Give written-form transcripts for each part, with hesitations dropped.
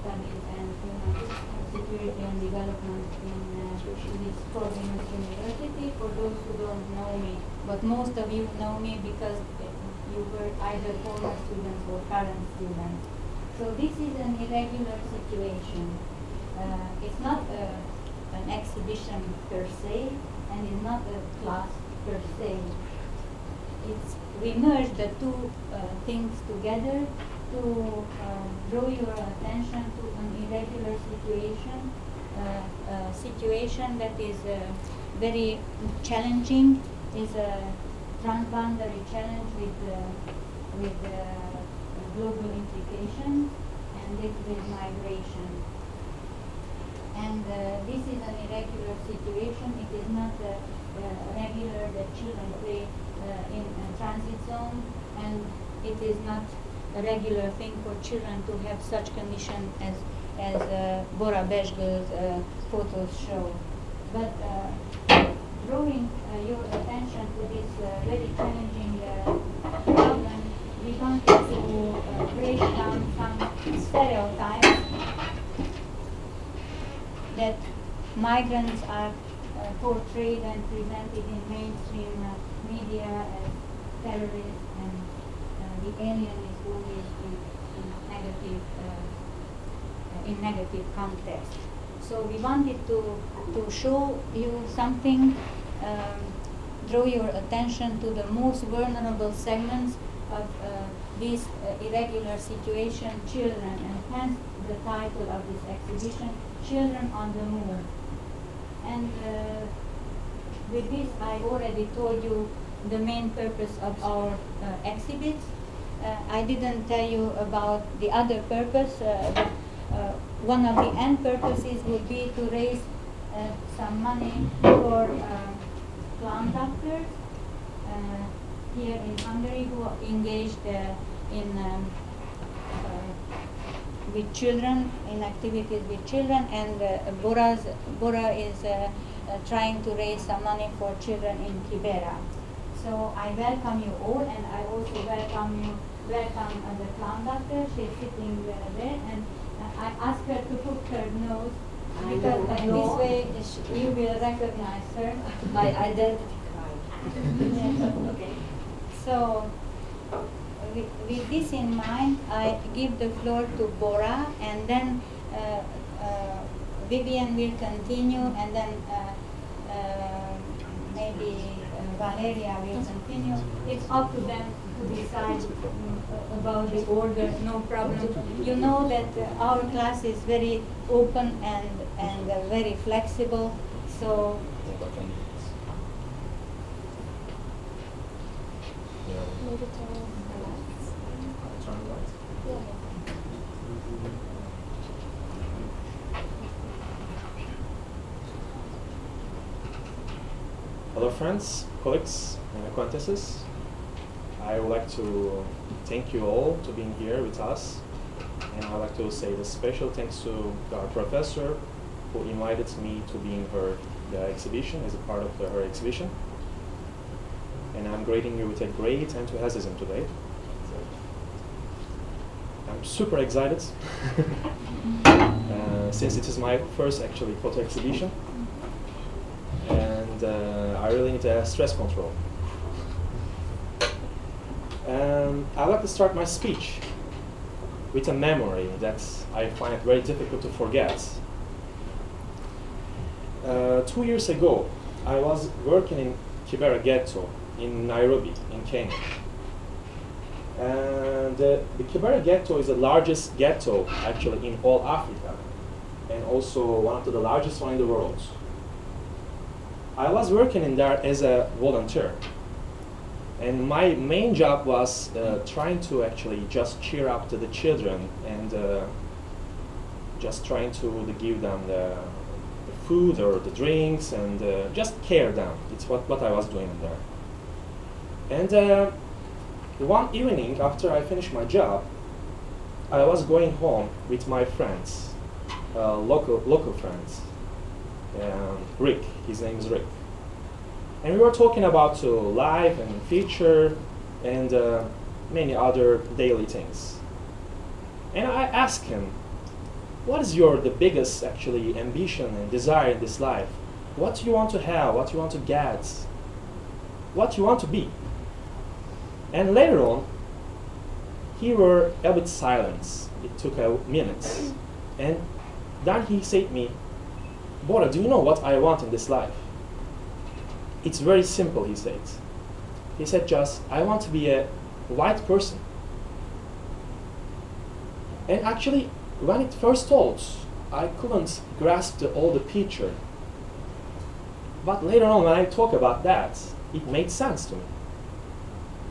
Studies and Human Security and Development in this Providence University. For those who don't know me, but most of you know me because you were either former students or current students. So this is an irregular situation. It's not an exhibition per se, and it's not a class per se. We merge the two things together to draw your attention to an irregular situation that is very challenging, is a transboundary challenge with global implications, and it with migration. And this is an irregular situation. It is not regular that children play in a transit zone, and it is not a regular thing for children to have such condition as Bora Bezsgő's photos show. But drawing your attention to this very challenging problem, we wanted to break down some stereotypes that migrants are portrayed and presented in mainstream media as terrorists, and the alien is always in negative context. So we wanted to show you something, draw your attention to the most vulnerable segments of this irregular situation, children, and hence the title of this exhibition, Children on the Move. And with this, I already told you the main purpose of our exhibits. I didn't tell you about the other purpose. One of the end purposes would be to raise some money for clown doctors here in Hungary who are engaged with children, in activities with children, and Bora is trying to raise some money for children in Kibera. So I welcome you all, and I also welcome the clown doctor. She's sitting there, and I asked her to put her nose, because this way you will recognize her. My identity card. Yes. Okay. So with this in mind, I give the floor to Bora, and then Vivian will continue, and then maybe Valeria will continue. It's up to them to decide about the order, no problem. You know that our class is very open and very flexible, so Hello friends, colleagues, and acquaintances. I would like to thank you all to being here with us, and I'd like to say a special thanks to our professor who invited me to be in the exhibition, as a part of her exhibition. And I'm greeting you with a great enthusiasm today. I'm super excited since it is my first actually photo exhibition, and I really need stress control. I'd like to start my speech with a memory that I find it very difficult to forget. 2 years ago, I was working in Kibera ghetto in Nairobi, in Kenya. And the Kibera ghetto is the largest ghetto actually in all Africa, and also one of the largest one in the world. I was working in there as a volunteer, and my main job was trying to actually just cheer up to the children and just trying to give them the food or the drinks and just care them. It's what I was doing there. And one evening after I finished my job, I was going home with my friends, local friends. Rick, his name is Rick. And we were talking about life and future and many other daily things. And I asked him, what is the biggest actually ambition and desire in this life? What you want to have, what you want to get, what you want to be. And later on, he were a bit silent. It took a minute. And then he said to me, Bora, do you know what I want in this life? It's very simple, he said. He said just, I want to be a white person. And actually, when it first told, I couldn't grasp all the picture. But later on, when I talk about that, it made sense to me.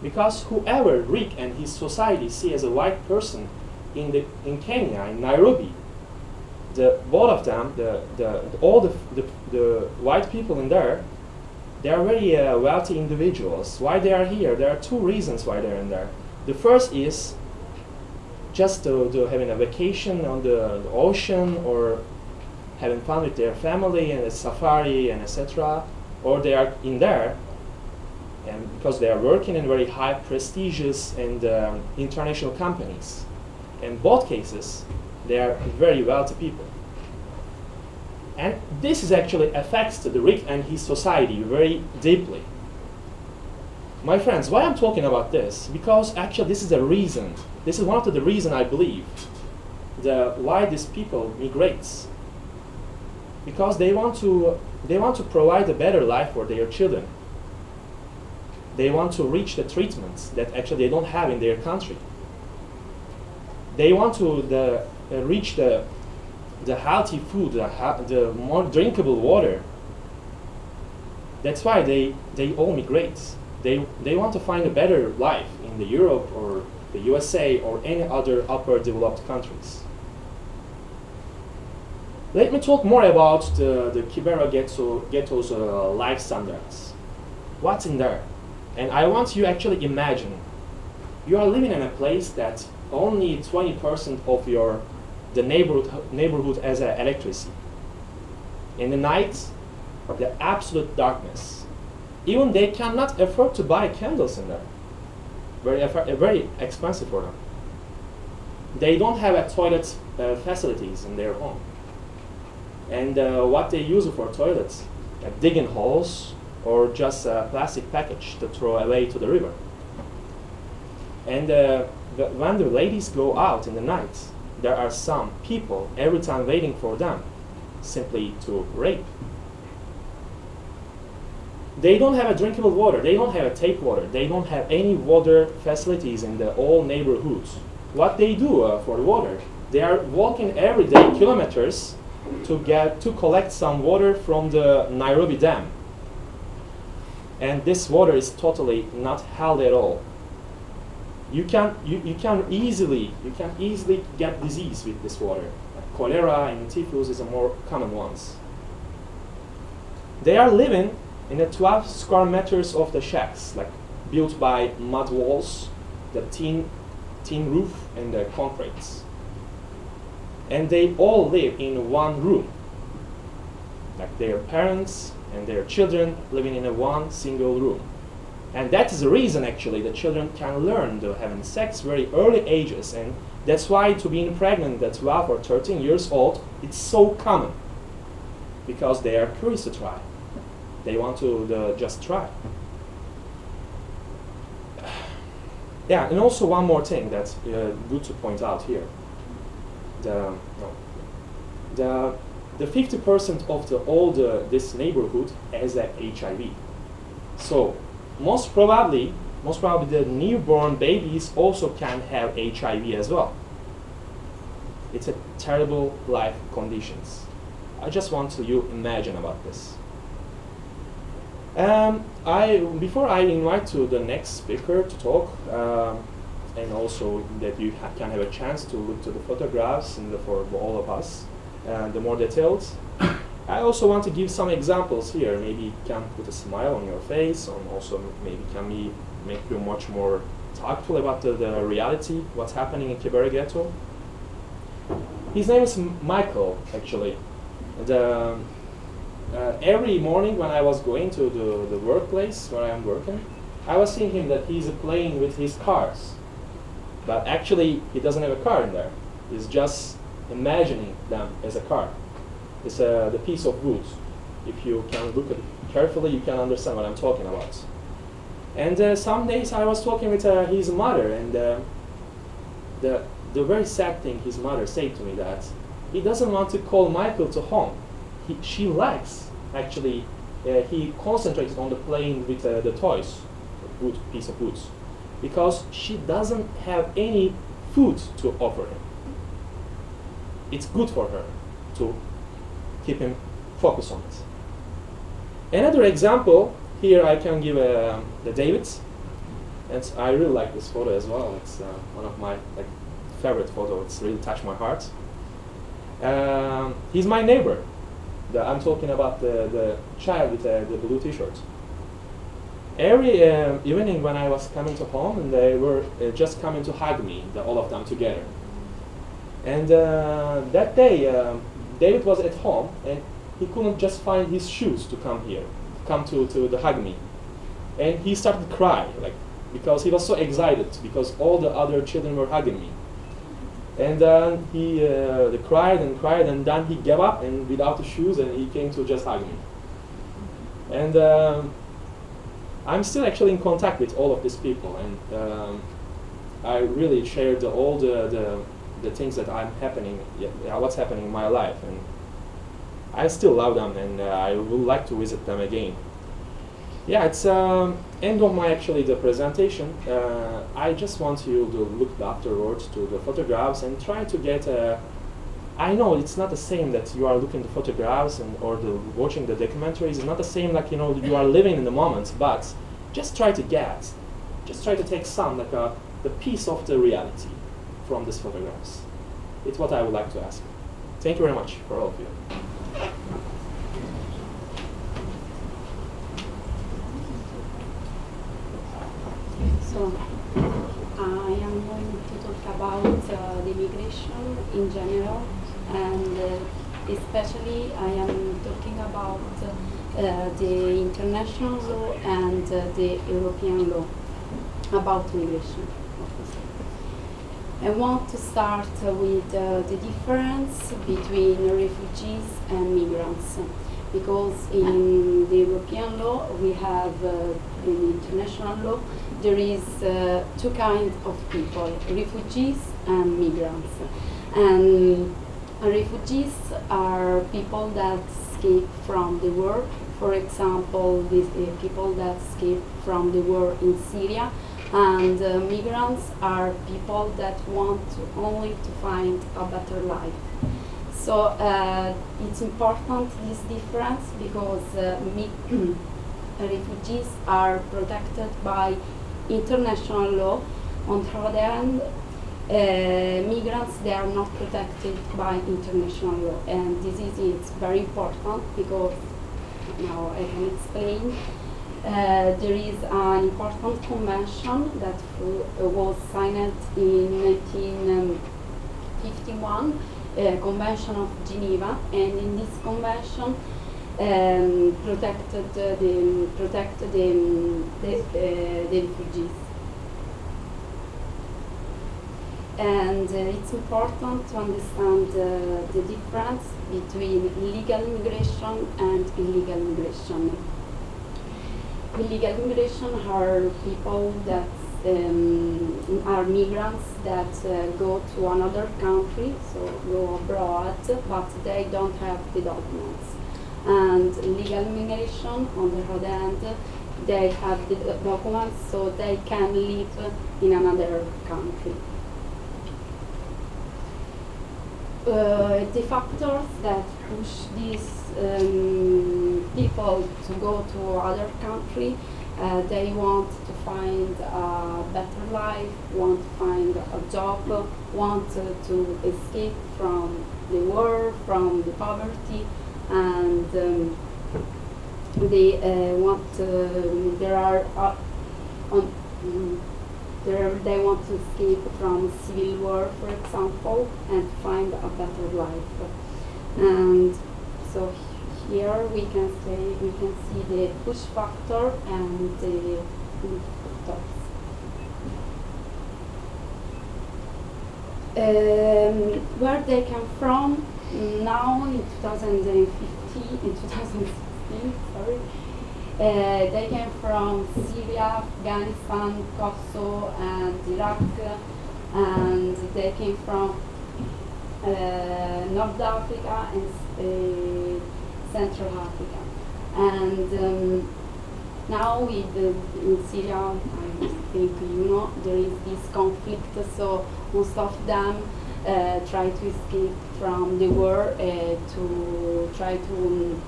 Because whoever Rick and his society see as a white person in Kenya, in Nairobi, both of them, all the white people in there, they are very wealthy individuals. Why they are here? There are two reasons why they're in there. The first is just to having a vacation on the ocean, or having fun with their family and a safari and etc. Or they are in there and because they are working in very high prestigious and international companies. In both cases, they are very wealthy people. And this is actually affects the Rick and his society very deeply. My friends, why I'm talking about this? Because actually this is the reason. This is one of the reasons I believe why these people migrates. Because they want to provide a better life for their children. They want to reach the treatments that actually they don't have in their country. They want to reach the healthy food, the more drinkable water. That's why they all migrate. They want to find a better life in the Europe or the USA or any other upper developed countries. Let me talk more about the Kibera ghetto's life standards. What's in there? And I want you actually imagine you are living in a place that only 20% of the neighborhood has electricity. In the night, the absolute darkness. Even they cannot afford to buy candles in there. Very expensive for them. They don't have a toilet facilities in their home. And what they use for toilets, digging holes or just a plastic package to throw away to the river. And when the ladies go out in the night, there are some people every time waiting for them simply to rape. They don't have a drinkable water, they don't have a take water, they don't have any water facilities in the all neighborhoods. What they do for the water, they are walking every day kilometers to collect some water from the Nairobi Dam. And this water is totally not healthy at all. You can easily get disease with this water. Cholera and typhus is the more common ones. They are living in the 12 square meters of the shacks, like built by mud walls, the tin roof, and the concretes. And they all live in one room, like their parents and their children living in one single room. And that is the reason actually the children can learn to having sex very early ages, and that's why to being pregnant at 12 or 13 years old, it's so common, because they are curious to try. They want to just try. Yeah, and also one more thing that's good to point out here. The 50% of this neighborhood has a HIV. So most probably the newborn babies also can have HIV as well. It's a terrible life conditions. I just want you imagine about this. Before I invite to the next speaker to talk, and also that you can have a chance to look to the photographs and for all of us, the more details. I also want to give some examples here. Maybe you can put a smile on your face, and also maybe make you much more tactful about the reality, what's happening in Kibera Ghetto. His name is Michael, actually. Every morning when I was going to the workplace where I am working, I was seeing him that he's playing with his cars. But actually, he doesn't have a car in there. He's just imagining them as a car. It's the piece of wood. If you can look at it carefully, you can understand what I'm talking about. And some days I was talking with his mother, and the very sad thing his mother said to me that he doesn't want to call Michael to home. She likes, actually, he concentrates on the playing with the toys, wood, piece of wood, because she doesn't have any food to offer him. It's good for her to keep him focused on it. Another example, here I can give the David's, and I really like this photo as well. It's one of my favorite photos. It's really touched my heart. He's my neighbor. I'm talking about the child with the blue t-shirt. Every evening when I was coming to home, and they were just coming to hug me, all of them together. And that day, David was at home, and he couldn't just find his shoes to come to hug me. And he started to cry, because he was so excited, because all the other children were hugging me. And then he cried and cried, and then he gave up and without the shoes, and he came to just hug me. And I'm still actually in contact with all of these people, and I really shared all the things that what's happening in my life, and I still love them, and I would like to visit them again. Yeah, it's end of the presentation. I just want you to look afterwards to the photographs and try to get I know it's not the same that you are looking at the photographs or watching the documentaries. It's not the same you are living in the moment, but just try to take some the piece of the reality from these photographs. It's what I would like to ask. Thank you very much for all of you. So, I am going to talk about the migration in general, and especially I am talking about the international law and the European law about migration. I want to start with the difference between refugees and migrants, because in the European law we have, in the international law, there is two kinds of people, refugees and migrants. And refugees are people that escape from the war. For example, these people that escape from the war in Syria. And migrants are people that want only to find a better life. So it's important, this difference, because refugees are protected by international law. On the other hand, migrants, they are not protected by international law. And this is very important, because now I can explain. There is an important convention that was signed in 1951, Convention of Geneva, and in this convention protect the refugees. And it's important to understand the difference between legal immigration and illegal immigration. Illegal immigration are people that are migrants that go to another country, so go abroad, but they don't have the documents. And legal immigration, on the other hand, they have the documents, so they can live in another country. The factors that push these people to go to other country, they want to find a better life, want to find a job, want to escape from the war, from the poverty, and they want they want to escape from civil war, for example, and find a better life. And so here we can see the push factor and the pull factors. Where they come from now in 2015, in 2016, sorry, they came from Syria, Afghanistan, Kosovo, and Iraq, and they came from North Africa and Central Africa. And now in Syria, I think you know, there is this conflict, so most of them try to escape from the war to try to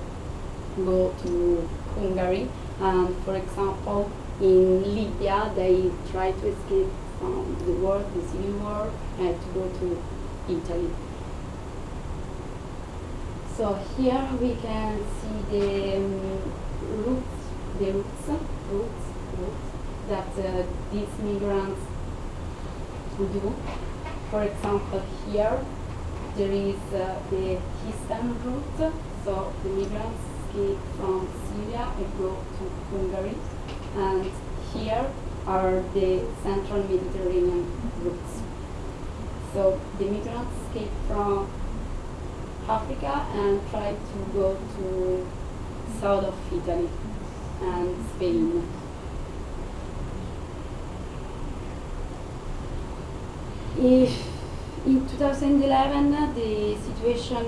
go to Hungary. And for example, in Libya, they try to escape from the war, the civil war, to go to Italy. So here we can see the roots that these migrants do. For example, here there is the eastern route, so the migrants escape from Syria and go to Hungary, and here are the central Mediterranean routes. So the migrants escape from Africa and try to go to south of Italy and Spain. In 2011, the situation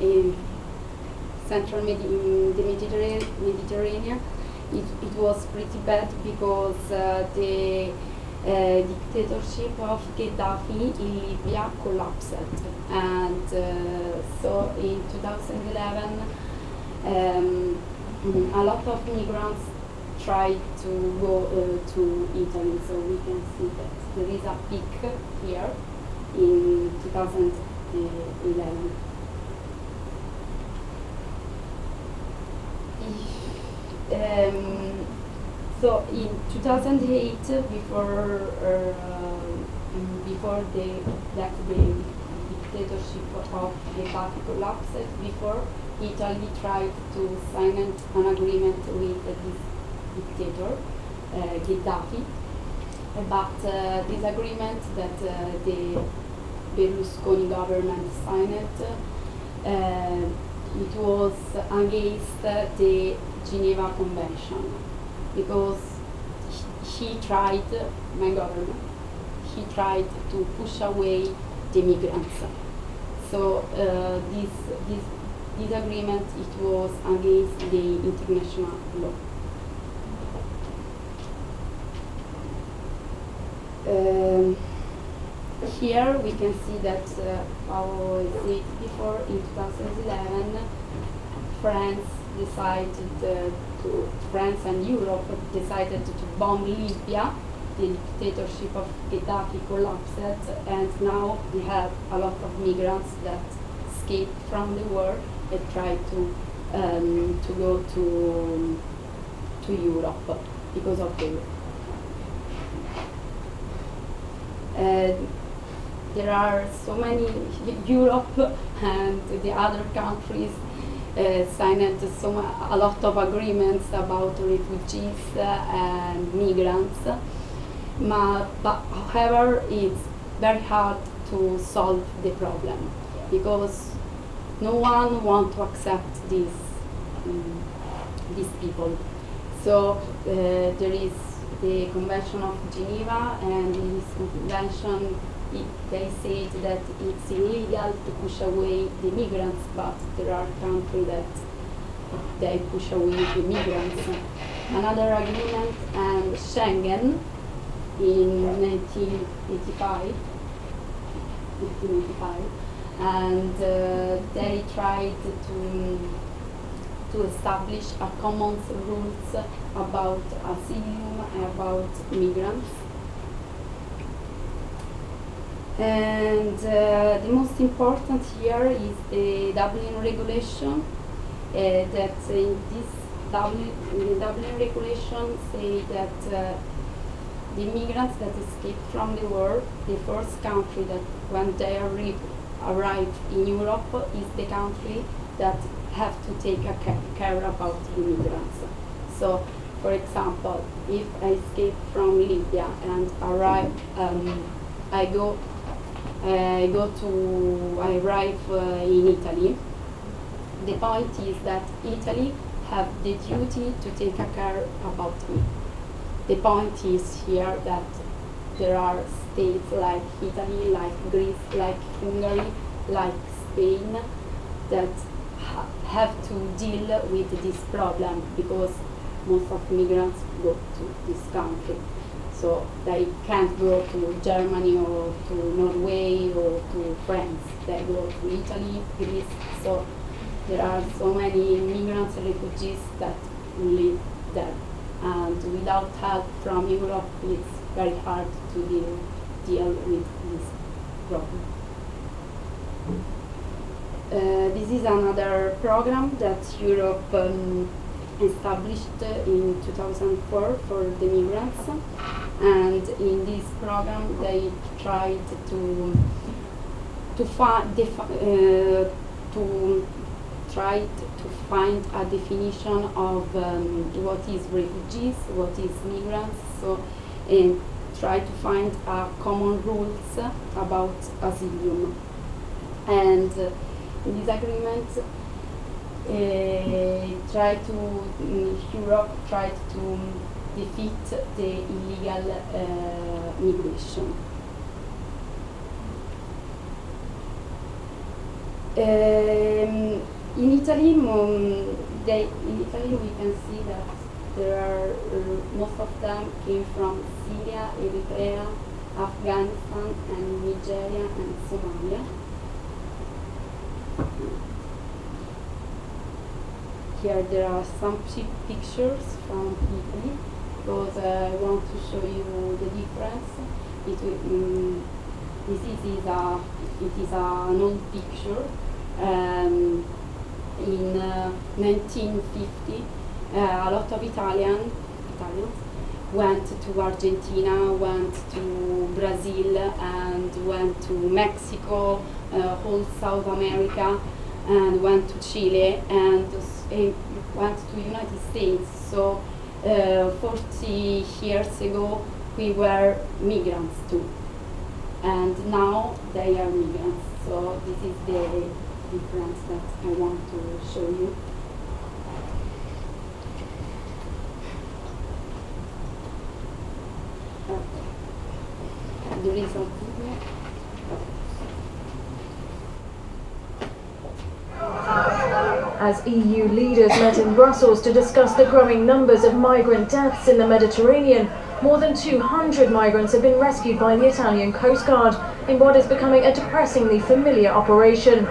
in central the Mediterranean, it was pretty bad because the dictatorship of Gaddafi in Libya collapsed, and so in 2011 a lot of migrants tried to go to Italy. So we can see that there is a peak here in 2011. So in 2008, before the dictatorship of Gaddafi collapsed, before Italy tried to sign an agreement with this dictator, Gaddafi, but this agreement that the Berlusconi government signed, it was against the Geneva Convention, because he tried, my government, he tried to push away the migrants. So this agreement, it was against the international law. Here we can see that, how I said before, in 2011, France and Europe decided to bomb Libya. The dictatorship of Gaddafi collapsed, and now we have a lot of migrants that escaped from the war and try to go to Europe because of the war. There are so many, Europe and the other countries signed a lot of agreements about refugees and migrants, but however it's very hard to solve the problem because no one wants to accept these people. So there is the Convention of Geneva, and in this convention they say that it's illegal to push away the migrants, but there are countries that they push away the migrants. Another agreement, and Schengen in 1985, and they tried to establish a common rules about asylum and about migrants. And the most important here is the Dublin regulation. That in this the Dublin regulation say that the migrants that escaped from the war, the first country that when they arrive in Europe is the country that have to take care about the migrants. So, For example, if I escape from Libya and arrive, I arrive in Italy. The point is that Italy have the duty to take care about me. The point is here that there are states like Italy, like Greece, like Hungary, like Spain that have to deal with this problem because most of migrants go to this country. So they can't go to Germany or to Norway or to France. They go to Italy, Greece. So there are so many migrants and refugees that live there. And without help from Europe, it's very hard to deal with this problem. This is another program that Europe established in 2004 for the migrants, and in this program they tried to find a definition of what is refugees, what is migrants, so and try to find common rules about asylum. And in this agreement, Europe tried to defeat the illegal migration. In Italy, we can see that there are most of them came from Syria, Eritrea, Afghanistan, and Nigeria and Somalia. Here there are some pictures from Italy because I want to show you the difference between. It is an old picture. In 1950, a lot of Italians went to Argentina, went to Brazil, and went to Mexico, whole South America, and went to Chile, and went to United States. So 40 years ago, we were migrants too, and now they are migrants. So this is the difference that I want to show you. The result. As EU leaders met in Brussels to discuss the growing numbers of migrant deaths in the Mediterranean, more than 200 migrants have been rescued by the Italian Coast Guard in what is becoming a depressingly familiar operation.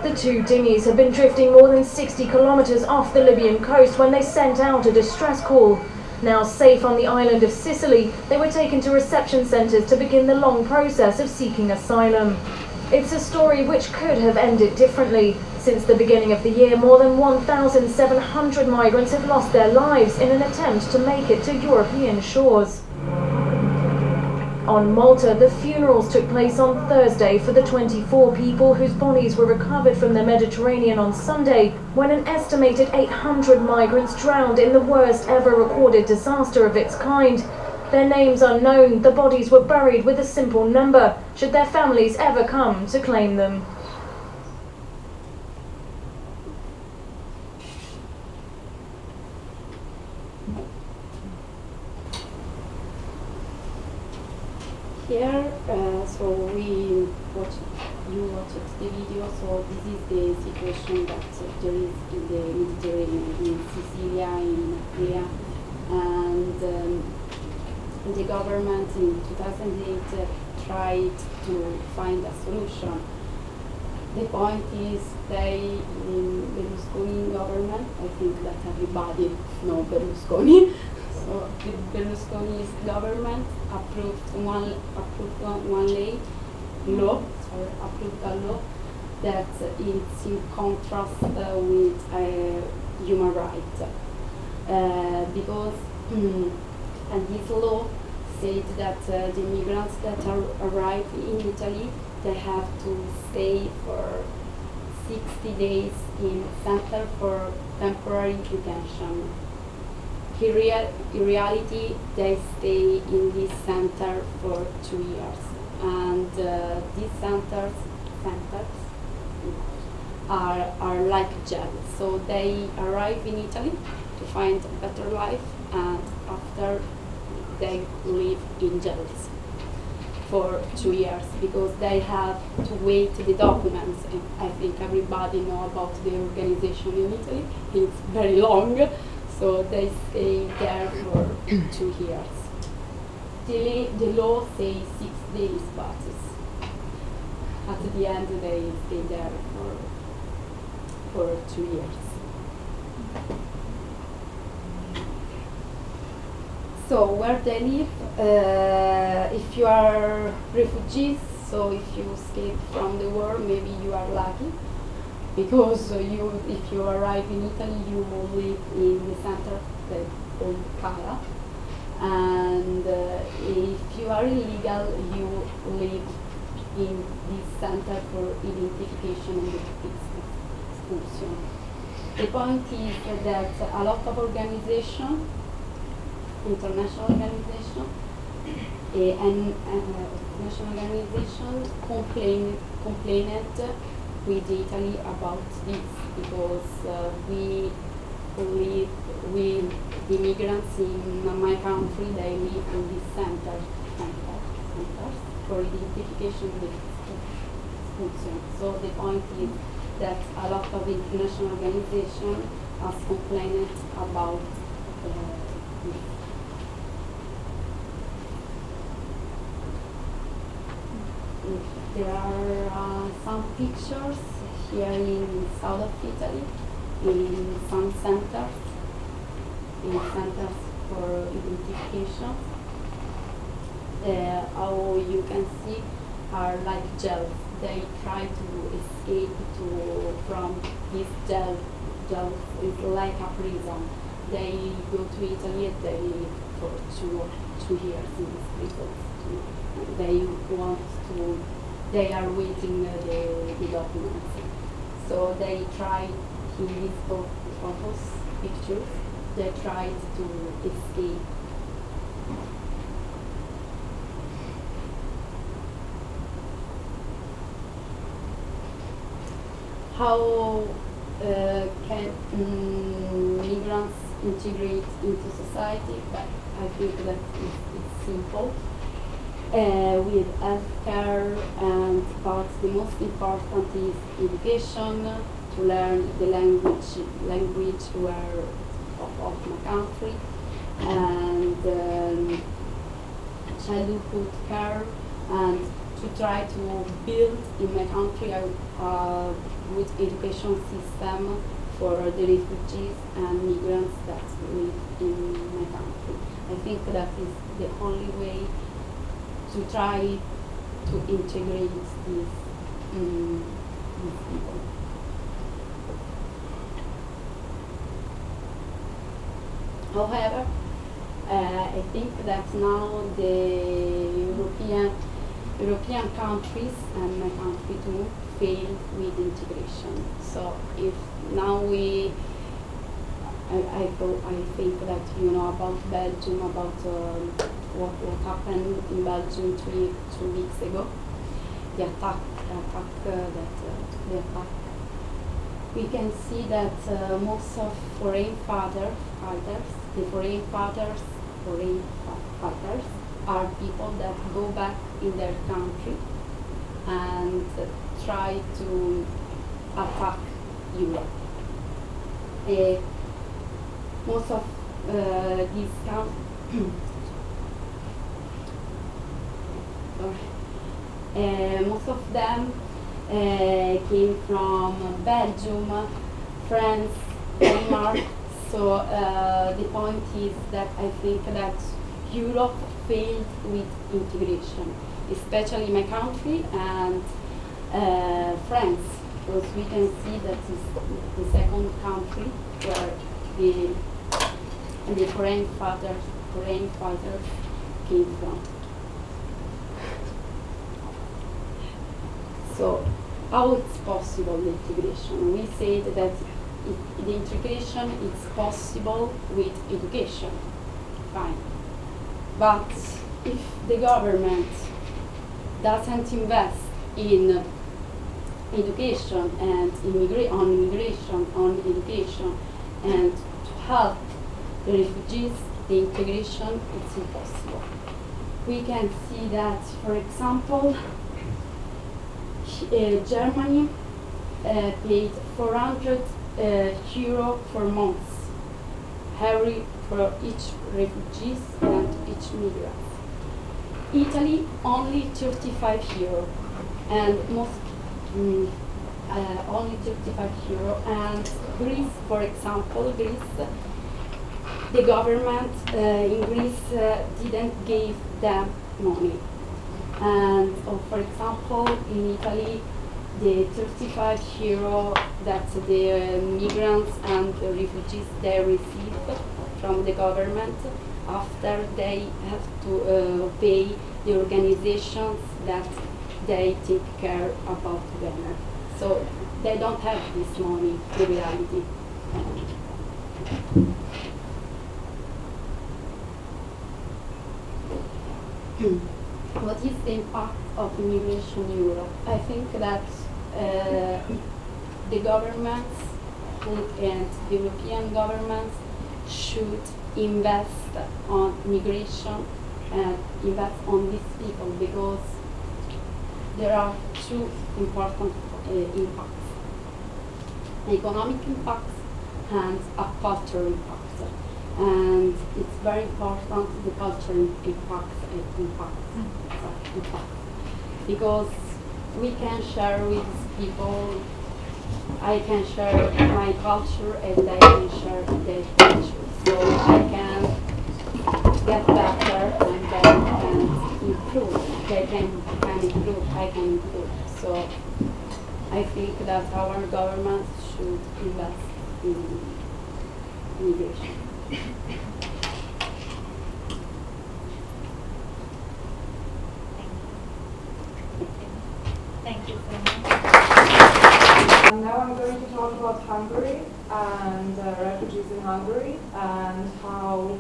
The two dinghies have been drifting more than 60 kilometers off the Libyan coast when they sent out a distress call. Now safe on the island of Sicily, they were taken to reception centres to begin the long process of seeking asylum. It's a story which could have ended differently. Since the beginning of the year, more than 1,700 migrants have lost their lives in an attempt to make it to European shores. On Malta, the funerals took place on Thursday for the 24 people whose bodies were recovered from the Mediterranean on Sunday, when an estimated 800 migrants drowned in the worst ever recorded disaster of its kind. Their names unknown, the bodies were buried with a simple number, should their families ever come to claim them. Here, so you watched the video, so this is the situation that there is in the Mediterranean, in Sicilia, in Apulia, and the government in 2008 tried to find a solution. The point is in Berlusconi government, I think that everybody knows Berlusconi. So the Berlusconi's government approved a law that is in contrast with human rights, because and this law said that the migrants that arrive in Italy, they have to stay for 60 days in center for temporary detention. in reality, they stay in this center for 2 years, and these centers are like jail. So they arrive in Italy to find a better life, and after they live in jails for 2 years because they have to wait the documents. And I think everybody know about the organization in Italy. It's very long, so they stay there for 2 years. The law says 6 days, but at the end they stay there for 2 years. So where they live, if you are refugees, so if you escape from the war, maybe you are lucky, because if you arrive in Italy, you will live in the center, the old Cara, and if you are illegal, you live in this center for identification and expulsion. The point is that a lot of organizations, international organization and national organization complained with Italy about this because we immigrants in my country, they live in this centers for identification and expulsion. So the point is that a lot of international organizations has complained about this. There are some pictures here in south of Italy, in some centers for identification. How you can see are like jails. They try to escape from this jail. Jail is like a prison. They go to Italy and they live for two years in this prison. They are waiting the documents. So they try, in these photos, pictures, they tried to escape. How can migrants integrate into society? But I think that it's simple. With healthcare, but the most important is education, to learn the language where of my country, and childhood care, and to try to build in my country a good education system for the refugees and migrants that live in my country. I think that is the only way to try to integrate these people. However, I think that now the European countries and my country too fail with integration. So if now I think that you know about Belgium, about what happened in Belgium 2 weeks ago, the attack. We can see that most of foreign fighters are people that go back in their country and try to attack Europe. Most of these most of them came from Belgium, France, Denmark. So the point is that I think that Europe failed with integration, especially my country and France, because we can see that is the second country where the foreign fighters came from. So how it's possible the integration? We say that the integration is possible with education. Fine. But if the government doesn't invest in education and on education and to help the refugees, the integration is impossible. We can see that, for example, Germany paid 400 euro for months for each refugees and each migrant. Italy only 35 euro, and only 35 euro. And Greece, for example, the government in Greece didn't give them money. And for example, in Italy, the 35 euro that the migrants and the refugees they receive from the government, after they have to pay the organizations that they take care about them. So they don't have this money in reality. What is the impact of immigration in Europe? I think that the governments and the European governments should invest on migration and invest on these people, because there are two important impacts: economic impacts and a cultural impact. And it's very important the cultural impact, because we can share with people. I can share my culture and they can share their culture, so I can get better and they can improve. They can improve, I can improve. So I think that our government should invest in immigration. Thank you so much. Now I'm going to talk about Hungary and refugees in Hungary and how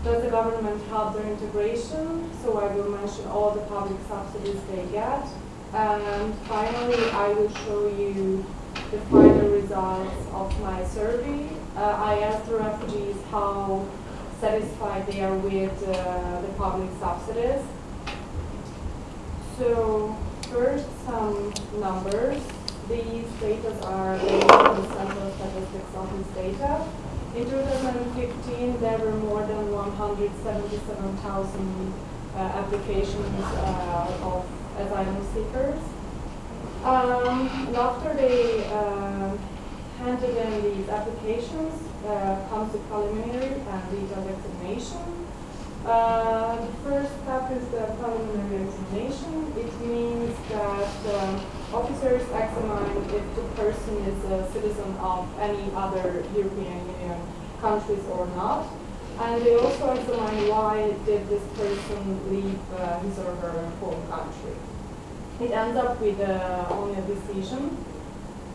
does the government help their integration. So I will mention all the public subsidies they get. And finally, I will show you the final results of my survey. I asked the refugees how satisfied they are with the public subsidies. So first, some numbers. These data are based on the Central Statistics Office data. In 2015, there were more than 177,000 applications of asylum seekers. And after they handed in these applications, comes the preliminary and detailed examination. The first step is the preliminary examination. It means that officers examine if the person is a citizen of any other European Union countries or not. And they also examine why did this person leave his or her home country. It ends up with only a decision.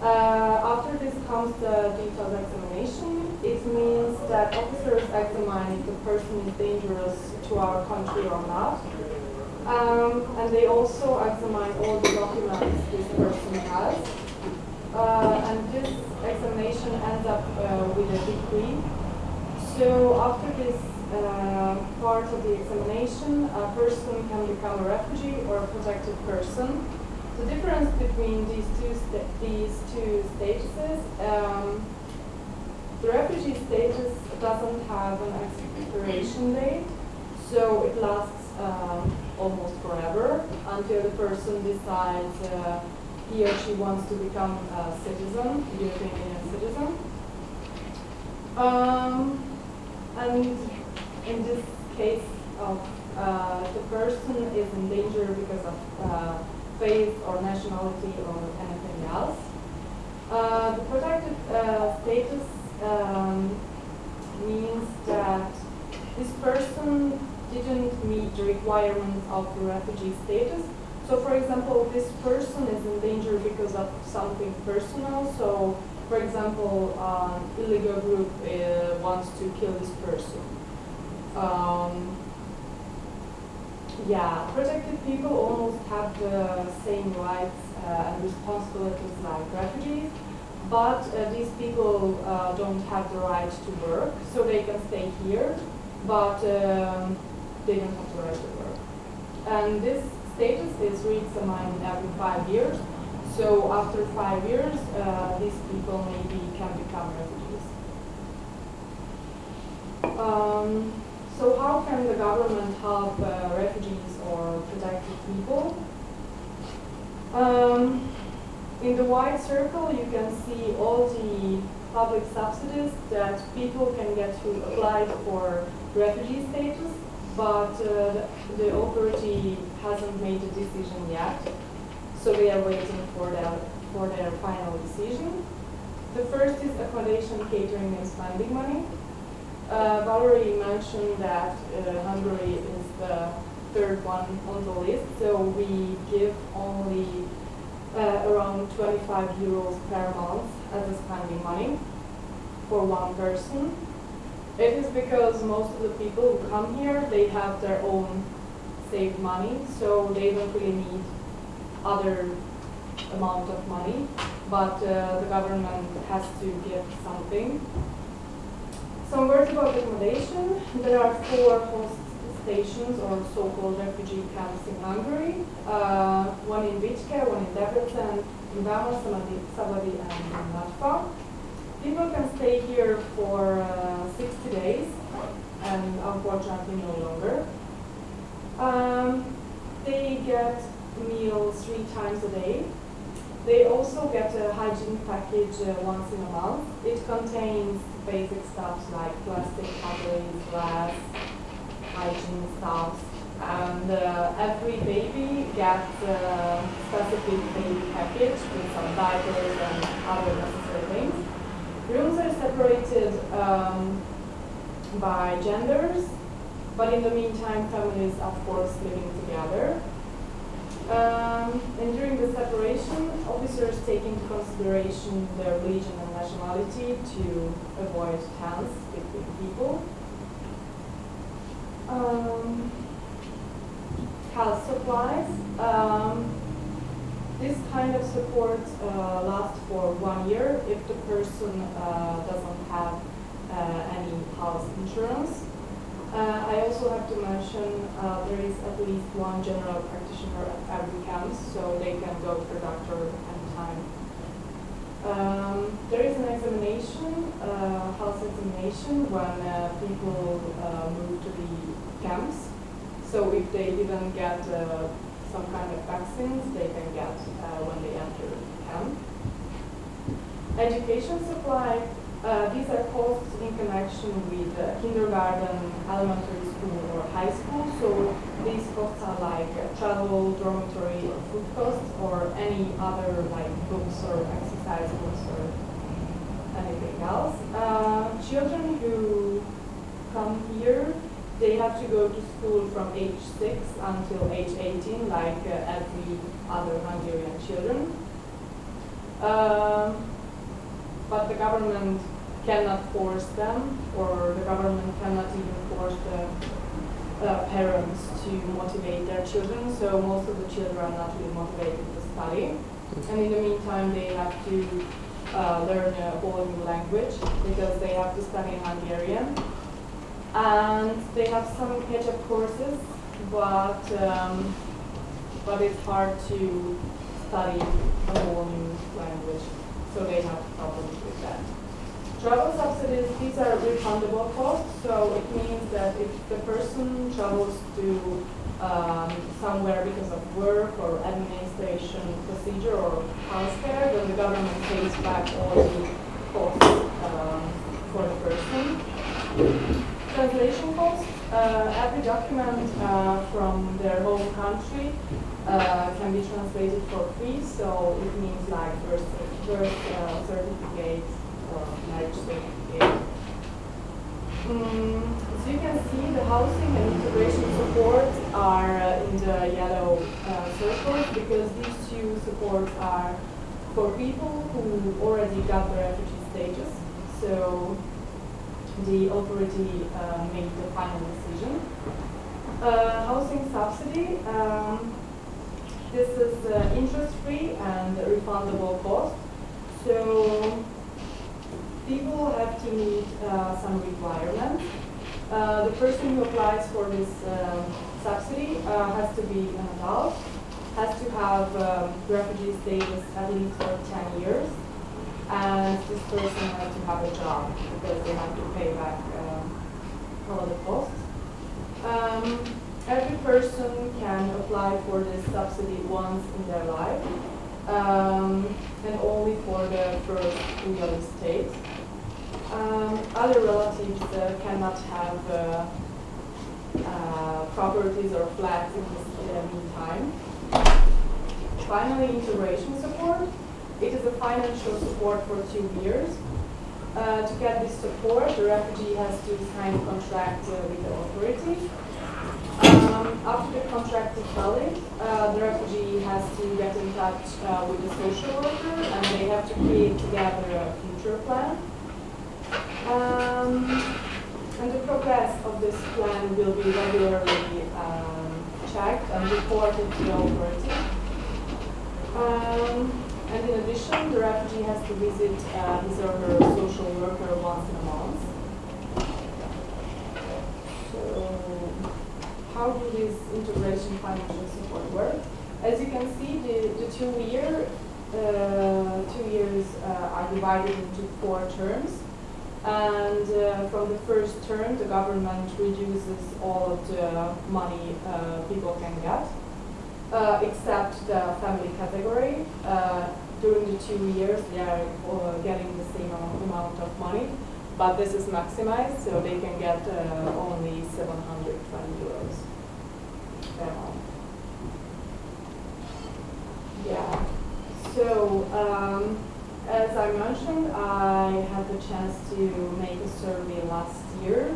After this comes the detailed examination. It means that officers examine if the person is dangerous to our country or not. And they also examine all the documents this person has. And this examination ends up with a decree. So after this part of the examination, a person can become a refugee or a protected person. The difference between these two statuses, the refugee status doesn't have an expiration date, so it lasts almost forever until the person decides he or she wants to become a citizen, European Union citizen. And in this case of the person is in danger because of faith or nationality or anything else. The protected status means that this person didn't meet the requirements of the refugee status. So for example, this person is in danger because of something personal, so For example, illegal group wants to kill this person. Yeah, protected people almost have the same rights and responsibilities like refugees, but these people don't have the right to work, so they can stay here, but they don't have the right to work. And this status is reexamined every 5 years, so after 5 years, these people maybe can become refugees. So how can the government help refugees or protected people? In the white circle, you can see all the public subsidies that people can get who applied for refugee status, but the authority hasn't made a decision yet, so they are waiting for their final decision. The first is accommodation, catering, and spending money. Valerie mentioned that Hungary is the third one on the list, so we give only around 25 euros per month as a spending money for one person. It is because most of the people who come here, they have their own saved money, so they don't really need other amount of money, but the government has to give something. Some words about accommodation. There are 4 host stations or so-called refugee camps in Hungary. One in Vicke, one in Debrecen, in Vámos, Szabadi, and in Latva. People can stay here for 60 days, and unfortunately no longer. They get meals 3 times a day. They also get a hygiene package once in a month. It contains basic stuff like plastic cutlery, glass, hygiene stuff, and every baby gets a specific baby package with some diapers and other necessary things. Rooms are separated by genders, but in the meantime, families, of course, living together. And during the separation, officers take into consideration their religion and nationality to avoid tense between people. Health supplies. This kind of support lasts for 1 year if the person doesn't have any house insurance. I also have to mention there is at least one general practitioner at every camp, so they can go to the doctor anytime. There is an examination, health examination, when people move to the camps. So if they didn't get some kind of vaccines, they can get when they enter the camp. Education supply. These are costs in connection with kindergarten, elementary school, or high school. So these costs are like travel, dormitory, or food costs, or any other like books or exercise books or anything else. Children who come here, they have to go to school from age 6 until age 18, like every other Hungarian children. But the government cannot force them, or the government cannot even force the parents to motivate their children, so most of the children are not really motivated to study. And in the meantime, they have to learn a whole new language, because they have to study Hungarian. And they have some catch-up courses, but it's hard to study a whole new language. So they have problems with that. Travel subsidies, these are refundable costs, so it means that if the person travels to somewhere because of work or administration procedure or healthcare, then the government pays back all the costs for the person. Translation costs, every document from their home country can be translated for free, so it means like birth certificate or marriage certificate. So you can see the housing and integration support are in the yellow circles, because these 2 supports are for people who already got the refugee status, so the authority made the final decision. Housing subsidy, this is interest-free and refundable cost. So people have to meet some requirements. The person who applies for this subsidy has to be an adult, has to have refugee status at least for 10 years, and this person has to have a job because they have to pay back all the costs. Every person can apply for this subsidy once in their life, and only for the first real estate. Other relatives cannot have properties or flats in the meantime. Finally, integration support. It is a financial support for 2 years. To get this support, the refugee has to sign a contract with the authority. After the contract is valid, the refugee has to get in touch with the social worker, and they have to create together a future plan. And the progress of this plan will be regularly checked and reported to the authority. And in addition, the refugee has to visit his or her social worker once in a month. So, how do this integration financial support work? As you can see, the 2 years are divided into 4 terms. And from the first term, the government reduces all of the money people can get, except the family category. During the 2 years, they are getting the same amount of money, but this is maximized, so they can get only 720 euros per month. Yeah. So, as I mentioned, I had the chance to make a survey last year.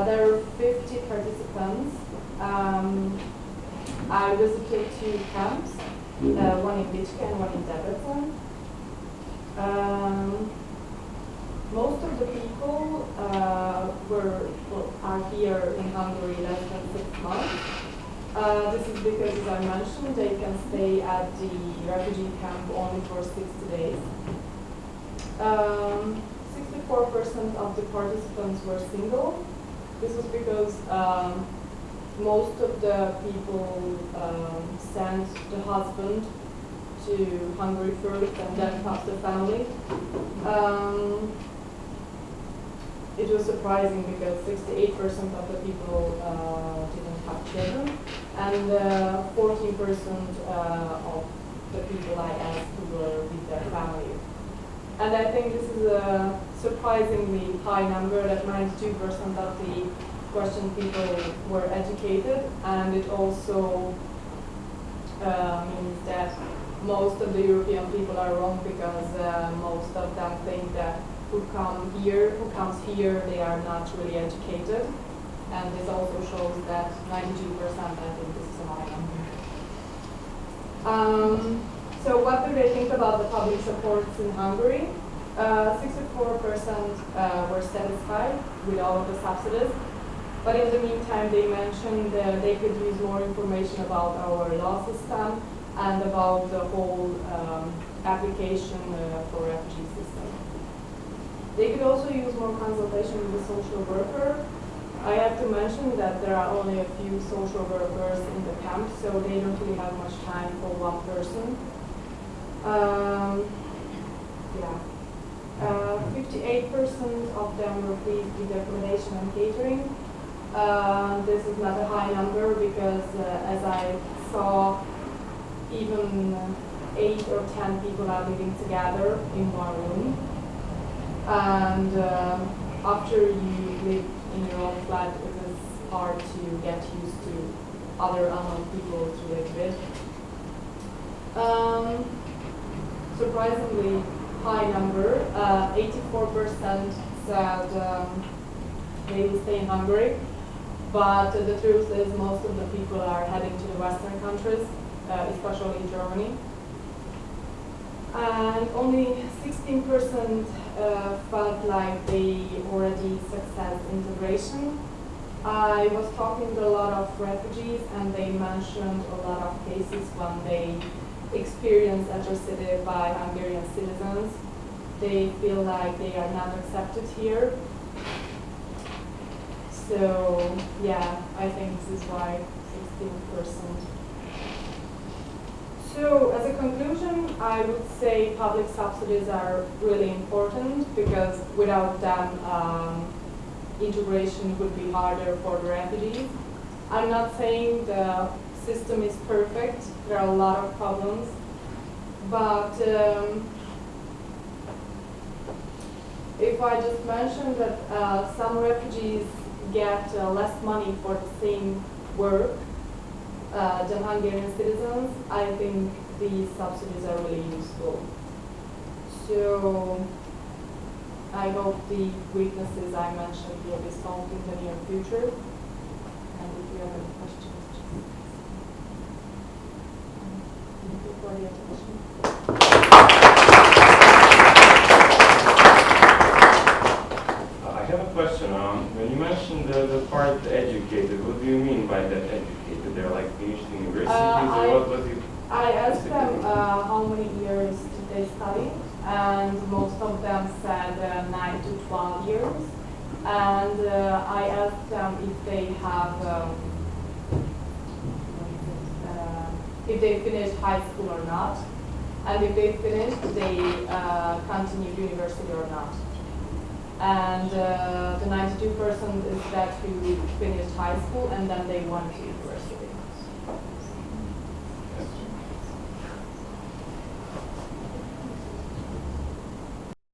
There were 50 participants. I visited 2 camps, one in Vicke and one in Debrecen. Most of the people are here in Hungary less than 6 months. This is because, as I mentioned, they can stay at the refugee camp only for 60 days. 64% of the participants were single. This was because most of the people sent the husband to Hungary first and then passed the family. It was surprising because 68% of the people didn't have children, and 14% of the people I asked were with their family. And I think this is a surprisingly high number, that 92% of the questioned people were educated, and it also means that most of the European people are wrong, because most of them think that who comes here, they are not really educated. And this also shows that 92%, I think this is a high number. So what do they think about the public supports in Hungary? 64% were satisfied with all of the subsidies, but in the meantime they mentioned they could use more information about our law system and about the whole application for refugee system. They could also use more consultation with the social worker. I have to mention that there are only a few social workers in the camp, so they don't really have much time for one person. 58% of them were pleased with the accommodation and catering. This is not a high number because, as I saw, even 8 or 10 people are living together in one room. And after you live in your own flat, it is hard to get used to other unknown people to live with. Surprisingly high number, 84% said they will stay in Hungary, but the truth is most of the people are heading to the Western countries, especially Germany. and only 16% felt like they already success integration. I was talking to a lot of refugees, and they mentioned a lot of cases when they experience atrocity by Hungarian citizens. They feel like they are not accepted here. So yeah, I think this is why 16%. So as a conclusion, I would say public subsidies are really important, because without them, integration would be harder for the refugees. I'm not saying the system is perfect. There are a lot of problems, but if I just mention that some refugees get less money for the same work than Hungarian citizens, I think these subsidies are really useful. So I hope the weaknesses I mentioned will be solved in the near future. And if you have any questions, just thank you for the attention. I have a question. When you mentioned the part educated, what do you mean by that educated? They're like finished universities, or what was you? I asked them how many years did they study, and most of them said 9 to 12 years. And I asked them if they have, if they finished high school or not, and if they finished, they continued university or not. And the 92% is that who finished high school and then they went to university. Yes.